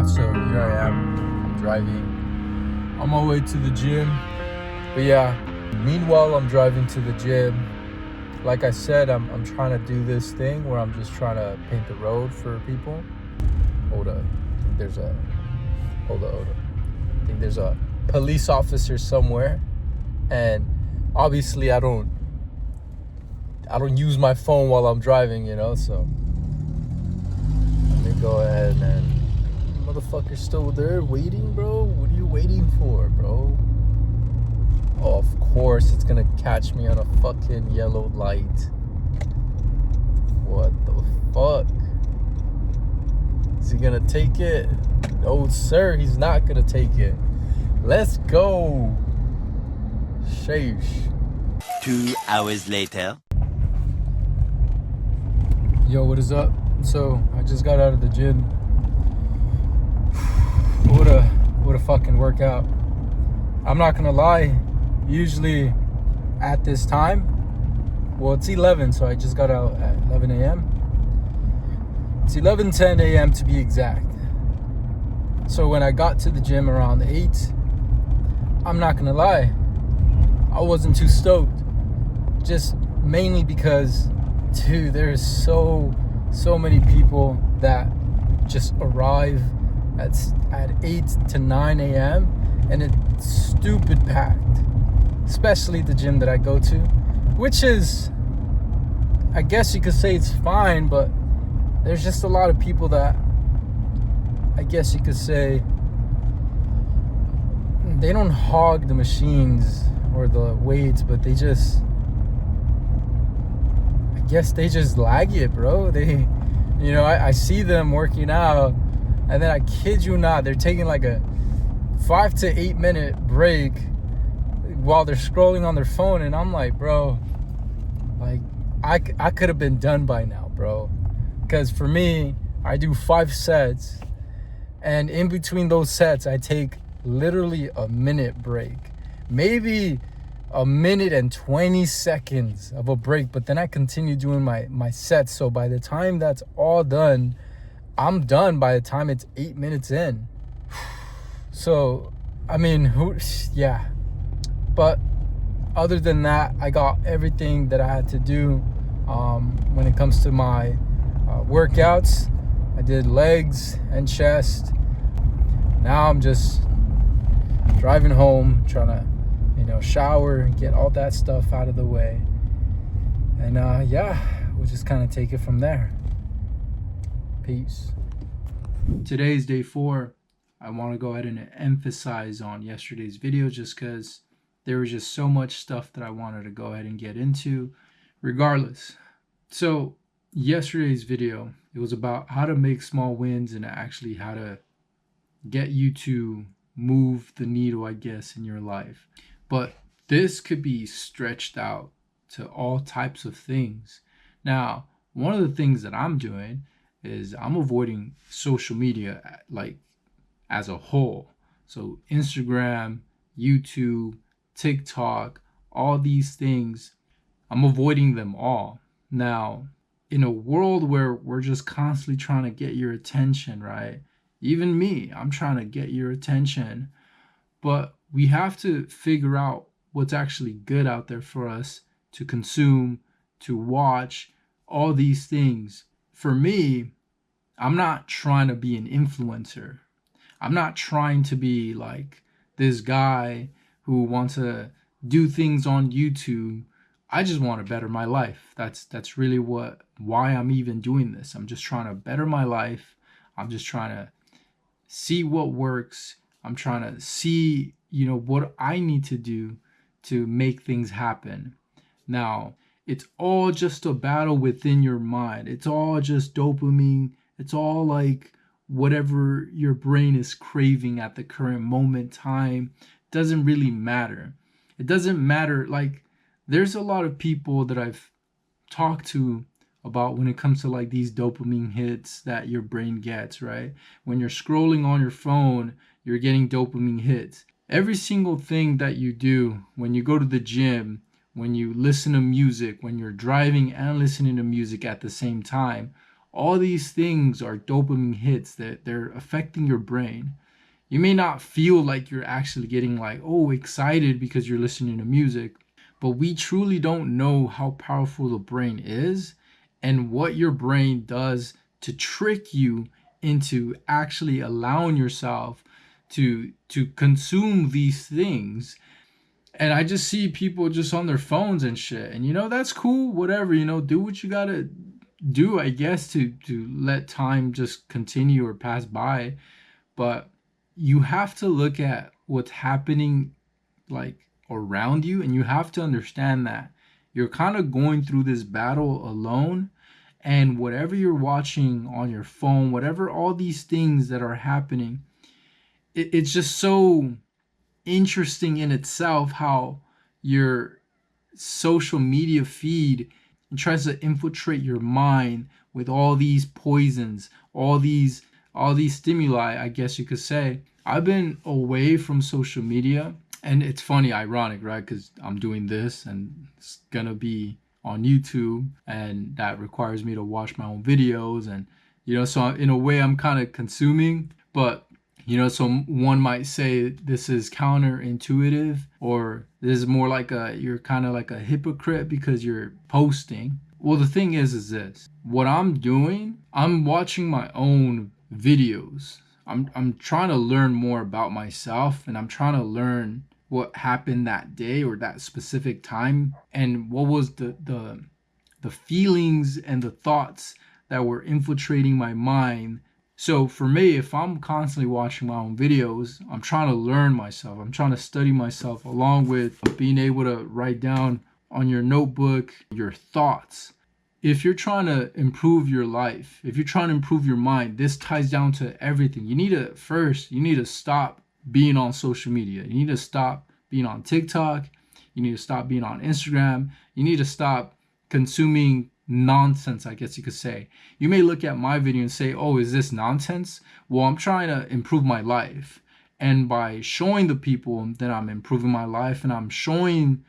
Yeah, so here I am. I'm driving on my way to the gym. But yeah, meanwhile I'm driving to the gym. Like I said, I'm trying to do this thing where I'm just trying to paint the road for people. Hold up. I think there's a hold up. I think there's a police officer somewhere. And obviously I don't use my phone while I'm driving, so let me go ahead and motherfucker's still there waiting, bro. What are you waiting for, bro? Oh, of course it's gonna catch me on a fucking yellow light. What the fuck? Is he gonna take it? No, sir, he's not gonna take it. Let's go. Sheesh. 2 hours later. Yo, what is up? So I just got out of the gym. What a fucking workout. I'm not gonna lie. Usually at this time, well, it's 11, so I just got out at 11 a.m. It's 11:10 a.m. to be exact. So when I got to the gym around 8, I'm not gonna lie, I wasn't too stoked. Just mainly because, dude, there's so many people that just arrive at 8 to 9 a.m. and it's stupid packed. Especially the gym that I go to, which is, I guess you could say it's fine, but there's just a lot of people that, I guess you could say, they don't hog the machines or the weights, but they just, I guess they just lag it, bro. They, I see them working out, and then I kid you not, they're taking like a 5 to 8 minute break while they're scrolling on their phone, and I'm like, bro, like I could have been done by now, bro. Because for me, I do 5 sets, and in between those sets I take literally a minute break, maybe a minute and 20 seconds of a break, but then I continue doing my sets. So by the time that's all done, I'm done by the time it's 8 minutes in. So I mean, yeah. But other than that, I got everything that I had to do when it comes to my workouts. I did legs and chest. Now I'm just driving home, trying to, shower and get all that stuff out of the way. And yeah, we'll just kind of take it from there. Peace. Today's day 4. I want to go ahead and emphasize on yesterday's video just because there was just so much stuff that I wanted to go ahead and get into regardless. So yesterday's video, it was about how to make small wins and actually how to get you to move the needle, I guess, in your life. But this could be stretched out to all types of things. Now, one of the things that I'm doing is I'm avoiding social media, like, as a whole. So Instagram, YouTube, TikTok, all these things, I'm avoiding them all. Now, in a world where we're just constantly trying to get your attention, right? Even me, I'm trying to get your attention. But we have to figure out what's actually good out there for us to consume, to watch, all these things. For me, I'm not trying to be an influencer. I'm not trying to be like this guy who wants to do things on YouTube. I just want to better my life. That's really why I'm even doing this. I'm just trying to better my life. I'm just trying to see what works. I'm trying to see, what I need to do to make things happen. Now, it's all just a battle within your mind. It's all just dopamine. It's all like whatever your brain is craving at the current moment time. Doesn't really matter. It doesn't matter. Like, there's a lot of people that I've talked to about when it comes to like these dopamine hits that your brain gets, right? When you're scrolling on your phone, you're getting dopamine hits. Every single thing that you do, when you go to the gym, when you listen to music, when you're driving and listening to music at the same time, All these things are dopamine hits that they're affecting your brain. You may not feel like you're actually getting like, oh, excited because you're listening to music, but we truly don't know how powerful the brain is and what your brain does to trick you into actually allowing yourself to consume these things. And I just see people just on their phones and shit. And that's cool, whatever, do what you gotta do, I guess, to let time just continue or pass by. But you have to look at what's happening like around you, and you have to understand that you're kind of going through this battle alone. And whatever you're watching on your phone, whatever all these things that are happening, it's just so interesting in itself how your social media feed tries to infiltrate your mind with all these poisons, all these stimuli, I guess you could say. I've been away from social media, and it's funny, ironic, right? Because I'm doing this and it's gonna be on YouTube, and that requires me to watch my own videos. And so in a way I'm kind of consuming, but so one might say this is counterintuitive, or this is more like you're kind of like a hypocrite because you're posting. Well, the thing is this: what I'm doing, I'm watching my own videos. I'm trying to learn more about myself, and I'm trying to learn what happened that day or that specific time, and what was the feelings and the thoughts that were infiltrating my mind. So for me, if I'm constantly watching my own videos, I'm trying to learn myself. I'm trying to study myself, along with being able to write down on your notebook your thoughts. If you're trying to improve your life, if you're trying to improve your mind, this ties down to everything. You need to stop being on social media. You need to stop being on TikTok. You need to stop being on Instagram. You need to stop consuming nonsense, I guess you could say. You may look at my video and say, oh, is this nonsense? Well, I'm trying to improve my life. And by showing the people that I'm improving my life, and I'm showing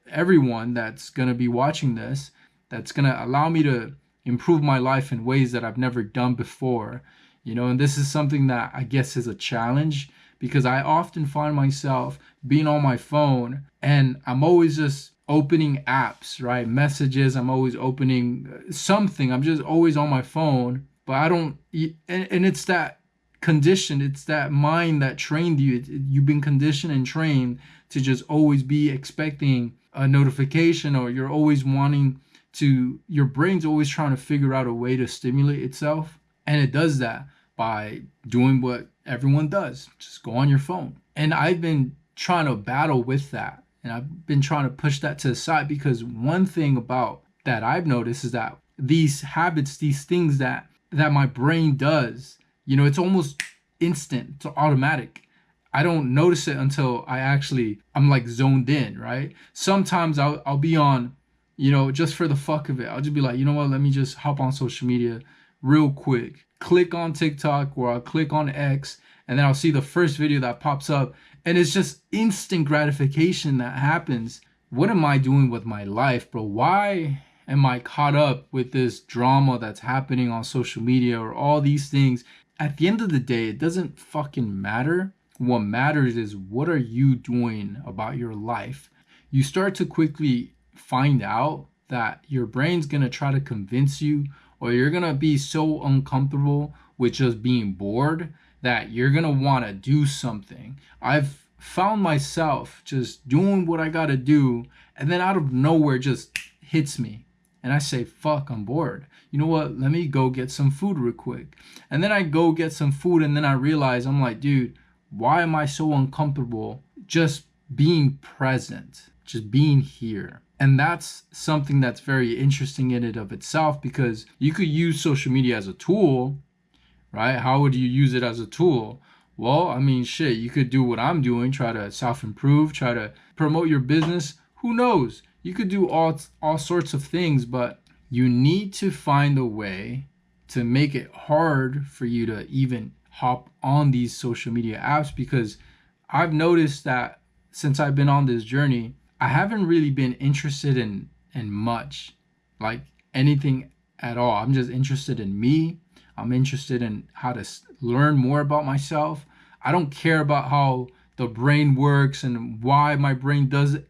everyone that's going to be watching this, that's going to allow me to improve my life in ways that I've never done before. And this is something that I guess is a challenge, because I often find myself being on my phone and I'm always just opening apps, right? Messages, I'm always opening something. I'm just always on my phone, but I don't, and it's that conditioned, it's that mind that trained you. You've been conditioned and trained to just always be expecting a notification, or you're always wanting to, your brain's always trying to figure out a way to stimulate itself. And it does that by doing what everyone does, just go on your phone. And I've been trying to battle with that. And I've been trying to push that to the side, because one thing about that I've noticed is that these habits, these things that my brain does, it's almost instant, it's automatic. I don't notice it until I'm like zoned in, right? Sometimes I'll be on, just for the fuck of it. I'll just be like, you know what, let me just hop on social media real quick. Click on TikTok, or I'll click on X, and then I'll see the first video that pops up. And it's just instant gratification that happens. What am I doing with my life, bro? Why am I caught up with this drama that's happening on social media, or all these things? At the end of the day, it doesn't fucking matter. What matters is, what are you doing about your life? You start to quickly find out that your brain's gonna try to convince you, or you're gonna be so uncomfortable with just being bored that you're gonna wanna do something. I've found myself just doing what I gotta do, and then out of nowhere just hits me. And I say, fuck, I'm bored. You know what? Let me go get some food real quick. And then I go get some food, and then I realize, I'm like, dude, why am I so uncomfortable just being present, just being here? And that's something that's very interesting in and of itself, because you could use social media as a tool, right? How would you use it as a tool? Well, I mean, shit, you could do what I'm doing, try to self-improve, try to promote your business. Who knows? You could do all sorts of things, but you need to find a way to make it hard for you to even hop on these social media apps, because I've noticed that since I've been on this journey, I haven't really been interested in much, like anything at all. I'm just interested in me. I'm interested in how to learn more about myself. I don't care about how the brain works and why my brain does it.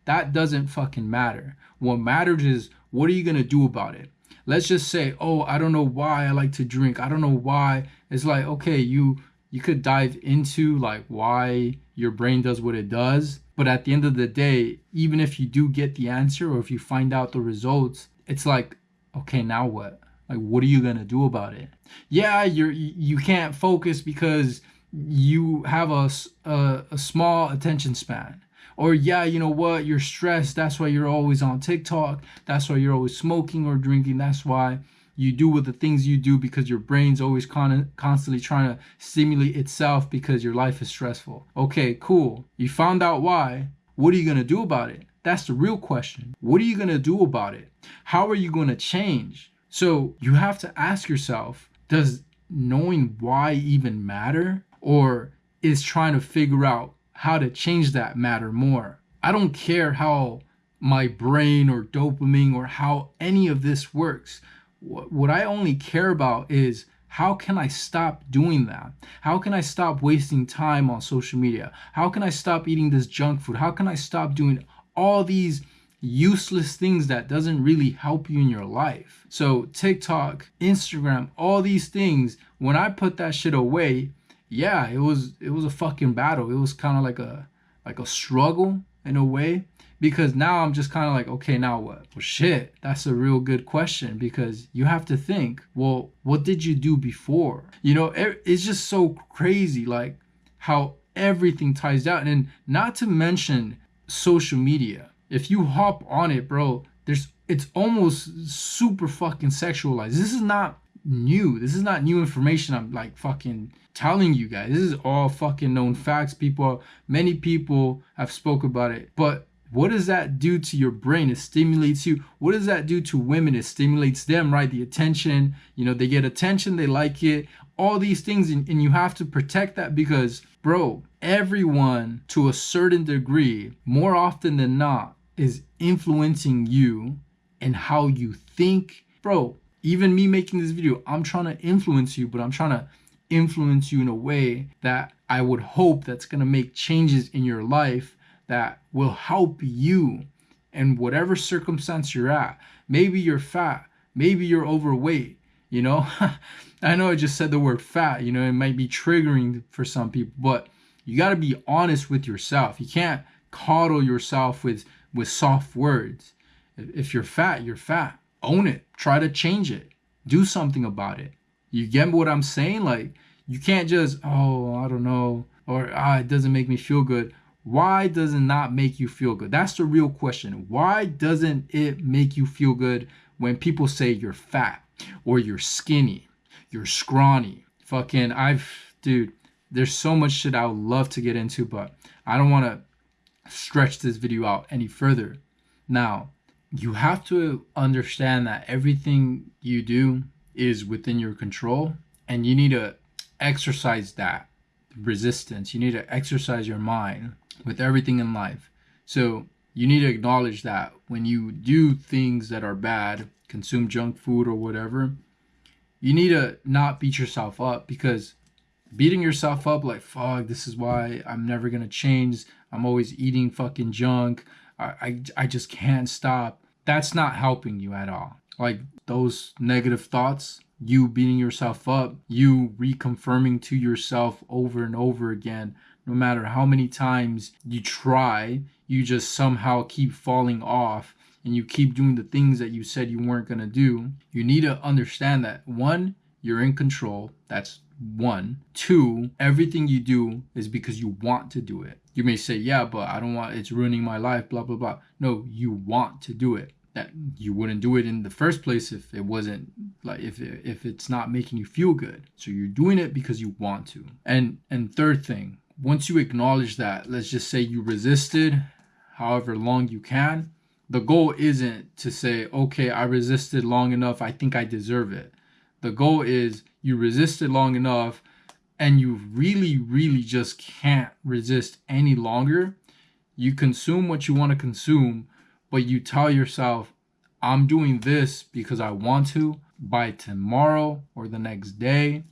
That doesn't fucking matter. What matters is, what are you gonna do about it? Let's just say, oh, I don't know why I like to drink. I don't know why. It's like, okay, you could dive into like why your brain does what it does. But at the end of the day, even if you do get the answer or if you find out the results, it's like, okay, now what? Like, what are you gonna do about it? Yeah, you can't focus because you have a small attention span. Or yeah, you know what? You're stressed. That's why you're always on TikTok. That's why you're always smoking or drinking. That's why you do with the things you do, because your brain's always constantly trying to stimulate itself because your life is stressful. Okay, cool. You found out why. What are you going to do about it? That's the real question. What are you going to do about it? How are you going to change? So you have to ask yourself, does knowing why even matter? Or is trying to figure out how to change that matter more? I don't care how my brain or dopamine or how any of this works. What I only care about is, how can I stop doing that? How can I stop wasting time on social media? How can I stop eating this junk food? How can I stop doing all these useless things that doesn't really help you in your life? So TikTok, Instagram, all these things, when I put that shit away, yeah, it was a fucking battle. It was kind of like a struggle in a way, because now I'm just kind of like, okay, now what? Well, shit, that's a real good question, because you have to think, well, what did you do before? You know, it's just so crazy, like how everything ties down. And not to mention social media. If you hop on it, bro, it's almost super fucking sexualized. This is not new. This is not new information I'm like fucking telling you guys. This is all fucking known facts. Many people have spoke about it. But what does that do to your brain? It stimulates you. What does that do to women? It stimulates them, right? The attention, you know, they get attention, they like it, all these things. And you have to protect that, because, bro, everyone to a certain degree, more often than not, is influencing you and how you think. Bro, even me making this video, I'm trying to influence you, but I'm trying to influence you in a way that I would hope that's going to make changes in your life that will help you in whatever circumstance you're at. Maybe you're fat, maybe you're overweight, you know. I know I just said the word fat, you know, it might be triggering for some people, but you got to be honest with yourself. You can't coddle yourself with soft words. If you're fat, you're fat. Own it. Try to change it. Do something about it. You get what I'm saying? Like, you can't just, oh, I don't know, or it doesn't make me feel good. Why does it not make you feel good? That's the real question. Why doesn't it make you feel good when people say you're fat or you're skinny, you're scrawny? Fucking, dude, there's so much shit I would love to get into, but I don't want to stretch this video out any further. Now, you have to understand that everything you do is within your control, and you need to exercise that resistance. You need to exercise your mind with everything in life. So you need to acknowledge that when you do things that are bad, consume junk food or whatever, you need to not beat yourself up, because beating yourself up like, fuck, this is why I'm never gonna change, I'm always eating fucking junk, I just can't stop, that's not helping you at all. Like, those negative thoughts, you beating yourself up, you reconfirming to yourself over and over again, no matter how many times you try, you just somehow keep falling off, and you keep doing the things that you said you weren't gonna do. You need to understand that, one, you're in control. That's one. Two, everything you do is because you want to do it. You may say, yeah, but I don't want, it's ruining my life, blah, blah, blah. No, you want to do it. That you wouldn't do it in the first place if it wasn't like, if it's not making you feel good. So you're doing it because you want to. And third thing, once you acknowledge that, let's just say you resisted however long you can, the goal isn't to say, okay, I resisted long enough, I think I deserve it. The goal is, you resisted long enough and you really, really just can't resist any longer. You consume what you want to consume, but you tell yourself, I'm doing this because I want to. By tomorrow or the next day,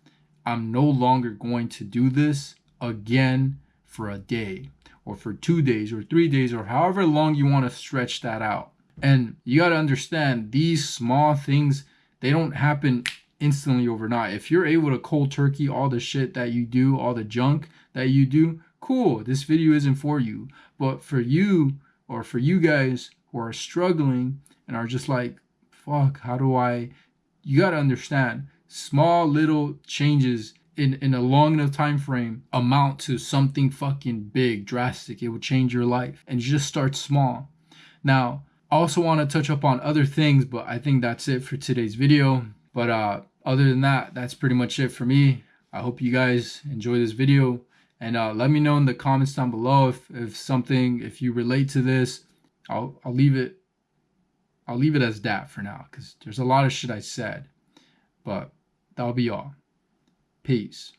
I'm no longer going to do this again for a day or for 2 days or 3 days or however long you want to stretch that out. And you got to understand these small things, they don't happen instantly overnight. If you're able to cold turkey all the shit that you do, all the junk that you do, cool, this video isn't for you. But for you or for you guys who are struggling and are just like, fuck, how do I? You got to understand small little changes in a long enough time frame amount to something fucking big, drastic. It will change your life. And you just start small. Now, I also want to touch up on other things, but I think that's it for today's video. But other than that, that's pretty much it for me. I hope you guys enjoy this video. And let me know in the comments down below if you relate to this. I'll leave it as that for now, because there's a lot of shit I said. But that'll be all. Peace.